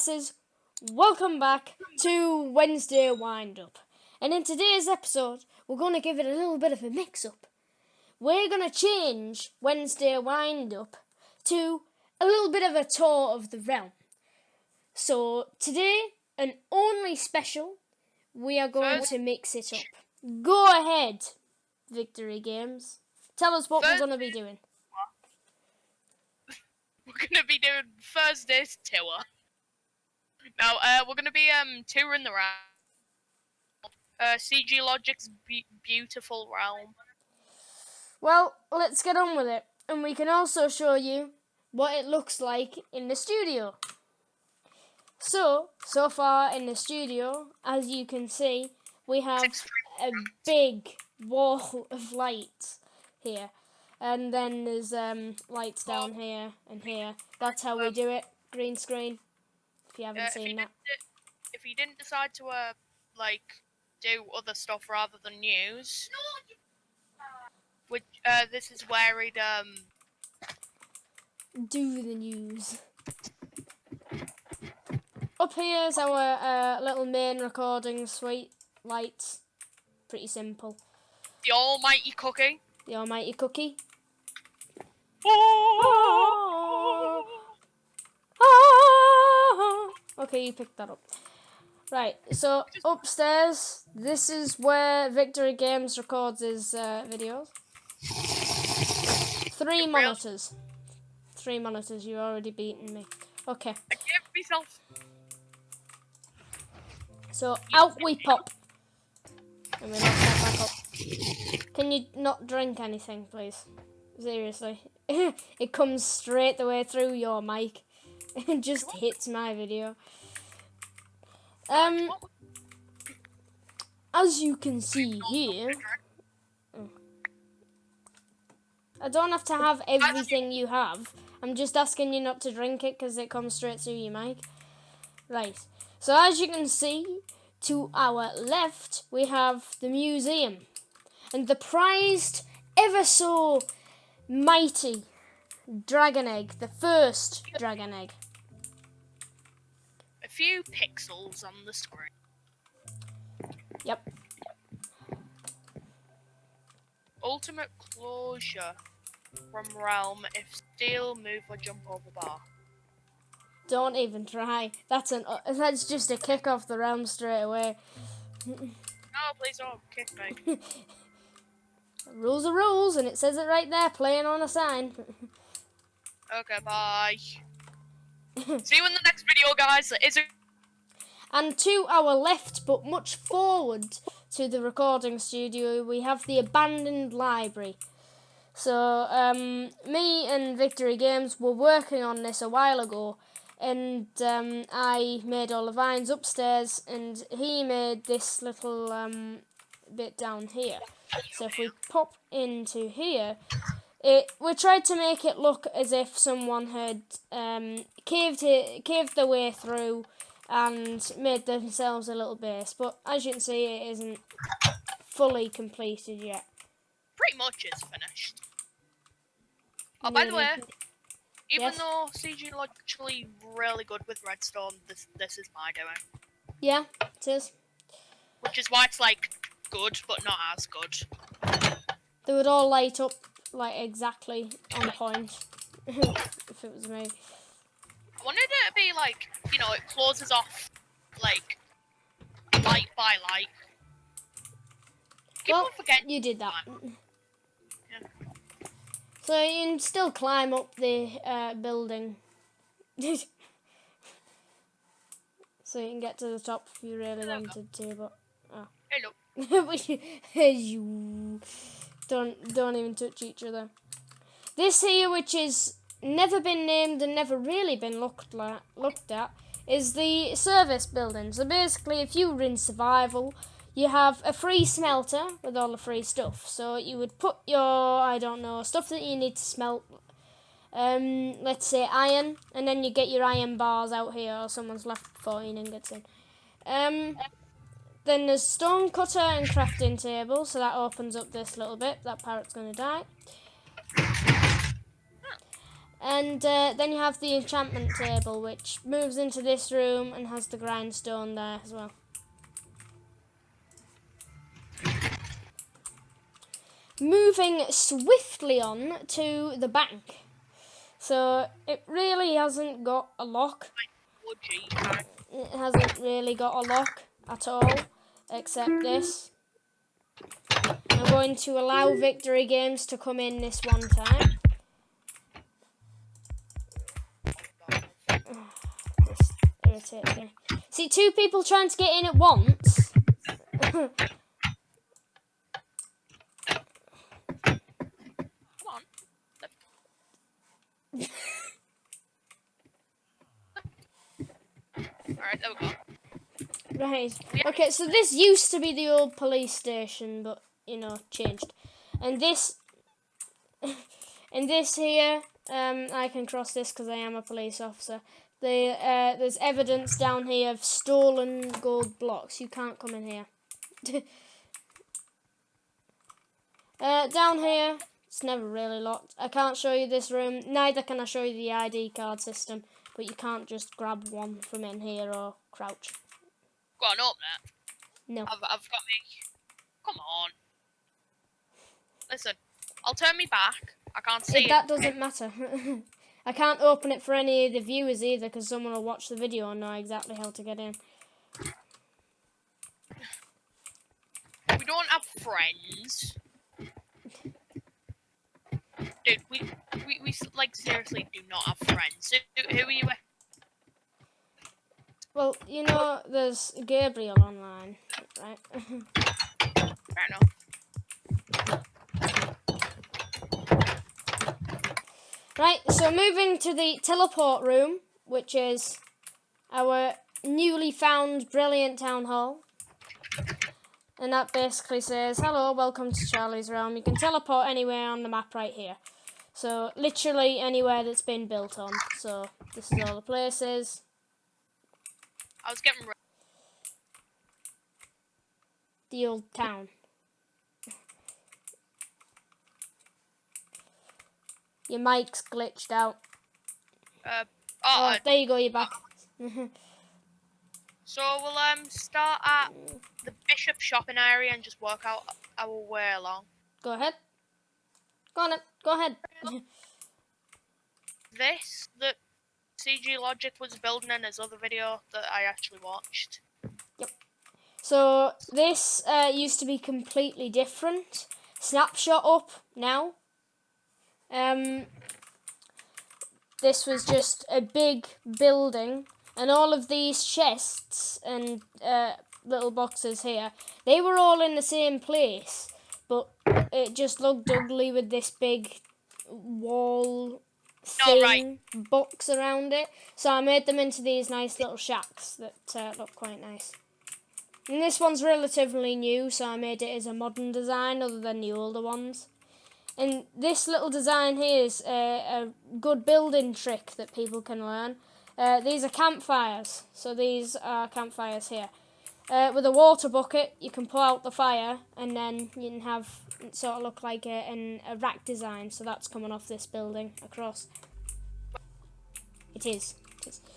classes, welcome back to Wednesday Windup. And in today's episode, we're going to give it a little bit of a mix-up. We're going to change Wednesday Windup to a little bit of a tour of the realm. So today, an only special, we are going to mix it up. Go ahead, Victory Games. Tell us what we're going to be doing. We're going to be doing Thursday's tour. Now, we're going to be touring the realm. CG Logic's beautiful realm. Well, let's get on with it. And we can also show you what it looks like in the studio. So far in the studio, as you can see, we have a big wall of lights here. And then there's lights down here and here. That's how we do it. Green screen. If you haven't seen that. If you didn't decide to do other stuff rather than news, which this is where he'd do the news. Up here is our little main recording suite. Lights. Pretty simple. The almighty cookie. The almighty cookie. Okay, you picked that up. Right, so upstairs, this is where Victory Games records his videos. 3 monitors. 3 monitors, you've already beaten me. Okay. I gave myself. So out we pop. And we lock that back up. Can you not drink anything, please? Seriously. It comes straight the way through your mic. It just hits my video. As you can see here, I don't have to have everything you have. I'm just asking you not to drink it because it comes straight through your mic. Right. So as you can see, to our left, we have the museum. And the prized, ever so mighty dragon egg. The first dragon egg. A few pixels on the screen. Yep. Ultimate closure from realm if steal, move or jump over bar. Don't even try. That's just a kick off the realm straight away. No, please don't kick me. Rules are rules, and it says it right there, playing on a sign. Okay, bye. See you in the next video, guys. And to our left, but much forward to the recording studio, we have the abandoned library. So, me and Victory Games were working on this a while ago, and I made all the vines upstairs, and he made this little bit down here. So if we pop into here, we tried to make it look as if someone had caved their way through and made themselves a little base. But as you can see, it isn't fully completed yet. Pretty much is finished. Oh, by the way, even though CG is actually really good with redstone, this is my doing. Yeah, it is. Which is why it's like good, but not as good. They would all light up like exactly on point. If it was me. I wanted it to be like, you know, it closes off like light by light. Well, you did that. Yeah. So you can still climb up the building. So you can get to the top if you really wanted to, but Hello. You don't even touch each other. This here, which is never been named and never really been looked at, is the service building. So basically, if you were in survival, you have a free smelter with all the free stuff. So you would put your, I don't know, stuff that you need to smelt. Let's say iron, and then you get your iron bars out here, or someone's left 14 ingots in. Then there's stone cutter and crafting table, so that opens up this little bit. That parrot's going to die. And then you have the enchantment table, which moves into this room and has the grindstone there as well. Moving swiftly on to the bank. So it really hasn't got a lock. It hasn't really got a lock at all, except this. I'm going to allow Victory Games to come in this one time. This irritates me. See, two people trying to get in at once. Come on. Alright, there we go. Right. Okay, so this used to be the old police station, but, you know, changed. And this... and this here, I can cross this because I am a police officer. There's evidence down here of stolen gold blocks. You can't come in here. Down here, it's never really locked. I can't show you this room. Neither can I show you the ID card system. But you can't just grab one from in here or crouch. Go on, open it. No. I've got me. Come on. Listen, I'll turn me back. I can't see it. That doesn't matter. I can't open it for any of the viewers either because someone will watch the video and know exactly how to get in. We don't have friends. Dude, we like seriously do not have friends. Who are you with? Well, you know, there's Gabriel online, right? Fair enough. Right, so moving to the teleport room, which is our newly found brilliant town hall. And that basically says, hello, welcome to Charlie's Realm. You can teleport anywhere on the map right here. So, literally anywhere that's been built on. So, this is all the places. I was getting The old town. Your mic's glitched out. There you go, you're back. So we'll start at the Bishop shopping area and just work out our way along. Go ahead. Go on then. Go ahead. This that CG Logic was building in his other video that I actually watched. Yep. So this used to be completely different. Snapshot up now. This was just a big building, and all of these chests and little boxes here, they were all in the same place, but it just looked ugly with this big wall thing, box around it. So I made them into these nice little shacks that look quite nice. And this one's relatively new, so I made it as a modern design other than the older ones. And this little design here is a good building trick that people can learn. These are campfires. So these are campfires here. With a water bucket, you can pull out the fire, and then you can have it sort of look like a rack design. So that's coming off this building across. It is.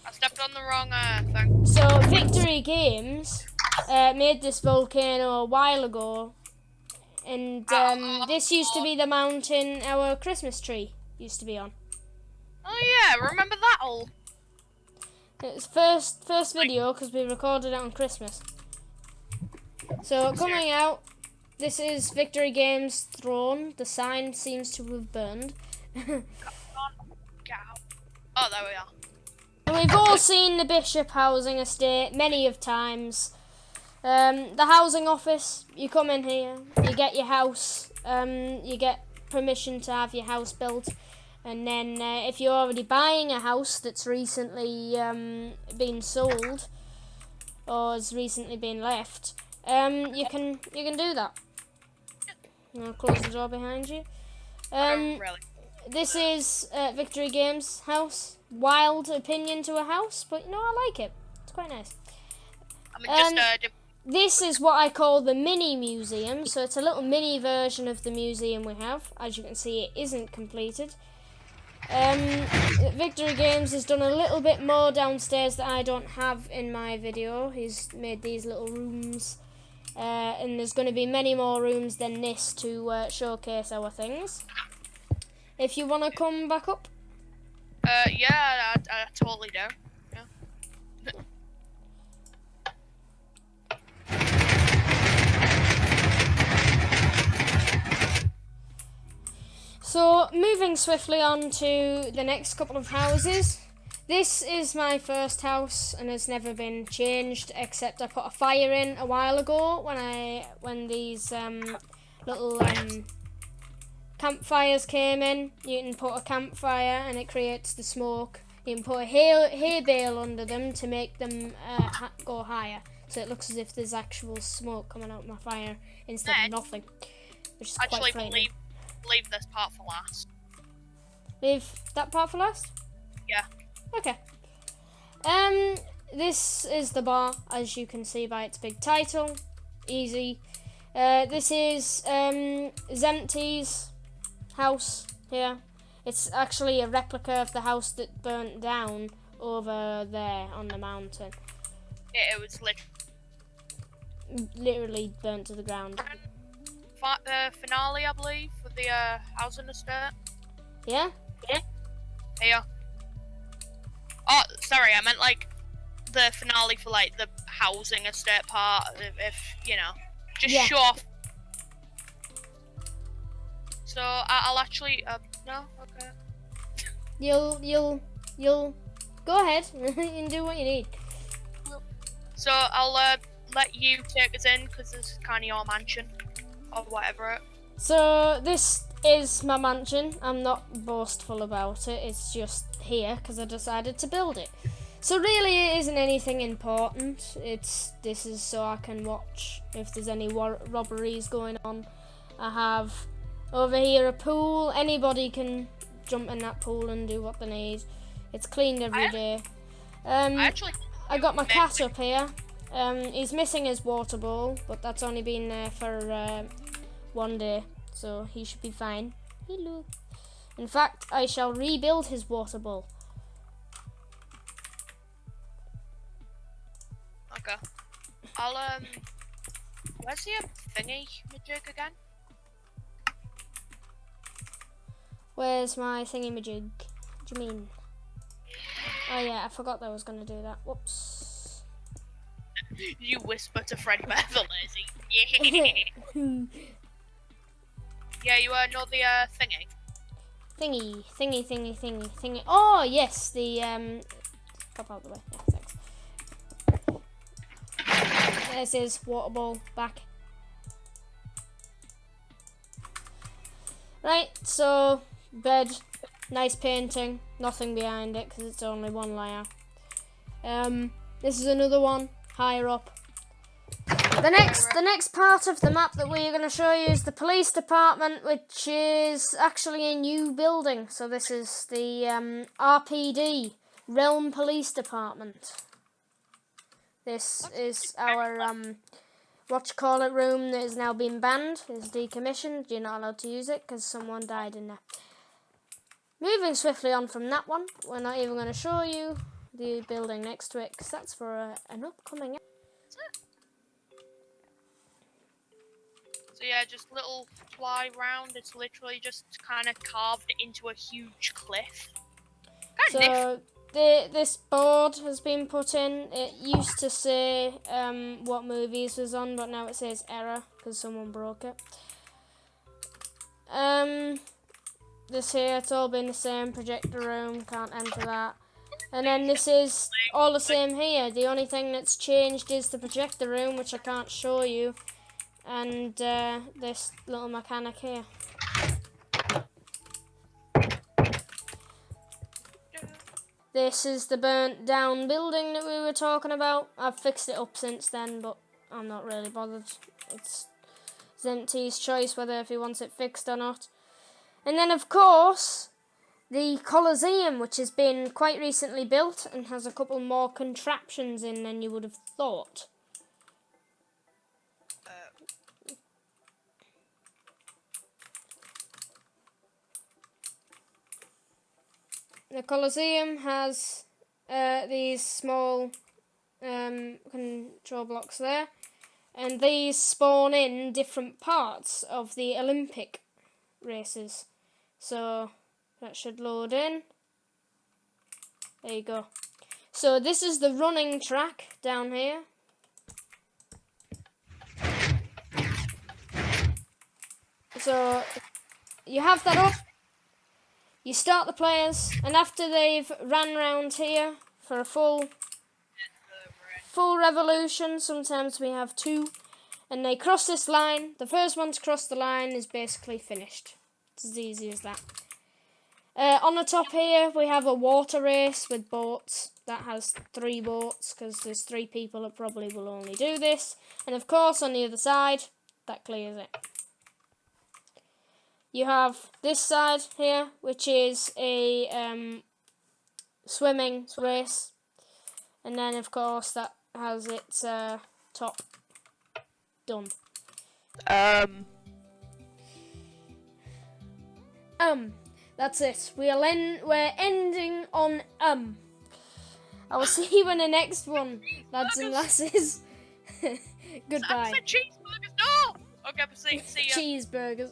I stepped on the wrong thing. So Victory Games made this volcano a while ago. And this used to be the mountain our Christmas tree used to be on. Oh yeah, remember that all? It was first video because we recorded it on Christmas. So coming out, this is Victory Games Throne. The sign seems to have burned. Oh, there we are. And we've all seen the Bishop Housing Estate many of times. The housing office, you come in here, you get your house, you get permission to have your house built, and then if you're already buying a house that's recently been sold or has recently been left, you can do that. I'll close the door behind you. This is Victory Games' house. Wild opinion to a house, but you know, I like it. It's quite nice. This is what I call the mini museum, so it's a little mini version of the museum we have. As you can see, it isn't completed. Victory Games has done a little bit more downstairs that I don't have in my video. He's made these little rooms. And there's going to be many more rooms than this to showcase our things. If you want to come back up. Yeah, I totally do. Yeah. So, moving swiftly on to the next couple of houses. This is my first house and has never been changed, except I put a fire in a while ago when these little campfires came in. You can put a campfire and it creates the smoke. You can put a hay bale under them to make them go higher, so it looks as if there's actual smoke coming out of my fire instead of nothing, which is Actually, quite frightening. leave this part for last. Leave that part for last? Yeah. Okay. This is the bar, as you can see by its big title. Easy. This is Zemty's house here. It's actually a replica of the house that burnt down over there on the mountain. Yeah, it was Literally burnt to the ground. Finale, I believe, for the housing estate. Yeah? Here. Oh, sorry, I meant like the finale for like the housing estate part. If you know, just show off. So I'll actually no, okay. You'll go ahead and do what you need. So I'll let you take us in because this is kind of your mansion or whatever. So this is my mansion. I'm not boastful about it. It's just here because I decided to build it. So really, it isn't anything important. This is so I can watch if there's any robberies going on. I have over here a pool. Anybody can jump in that pool and do what they need. It's cleaned every day. I got my cat up here. He's missing his water bowl, but that's only been there for 1 day, so he should be fine. Hello. In fact, I shall rebuild his water bowl. Okay. I'll where's your thingy majig again? Where's my thingy-majig? What do you mean? Oh yeah, I forgot that I was going to do that. Whoops. You whisper to Fred Beverly. Yeah. Yeah, you know the thingy. Thingy. Oh yes, the pop out the way. Yeah, thanks. There's his water bowl back. Right, so bed, nice painting, nothing behind it because it's only one layer. This is another one higher up. The next part of the map that we're going to show you is the police department, which is actually a new building. So this is the RPD, Realm Police Department. This is our whatchamacallit room that has now been banned. It's decommissioned. You're not allowed to use it because someone died in there. Moving swiftly on from that one, we're not even going to show you the building next to it because that's for an upcoming. So yeah, just little fly round. It's literally just kind of carved into a huge cliff. So this board has been put in. It used to say what movies was on, but now it says error because someone broke it. This here, it's all been the same. Projector room, can't enter that. And then this is all the same here. The only thing that's changed is the projector room, which I can't show you. And this little mechanic here. This is the burnt down building that we were talking about. I've fixed it up since then, but I'm not really bothered. It's Zemty's choice whether if he wants it fixed or not. And then of course, the Colosseum, which has been quite recently built and has a couple more contraptions in than you would have thought. the Colosseum has these small control blocks there, and these spawn in different parts of the Olympic races. So that should load in. There you go. So this is the running track down here. So you have that up. You start the players, and after they've ran round here for a full revolution, sometimes we have 2, and they cross this line. The first one to cross the line is basically finished. It's as easy as that. On the top here, we have a water race with boats. That has 3 boats, because there's 3 people that probably will only do this. And of course, on the other side, that clears it. You have this side here, which is a swimming race. And then, of course, that has its top done. That's it. We're ending on I will see you in the next one, lads and lasses. Goodbye. Cheeseburgers, no! Okay, see ya. Cheeseburgers.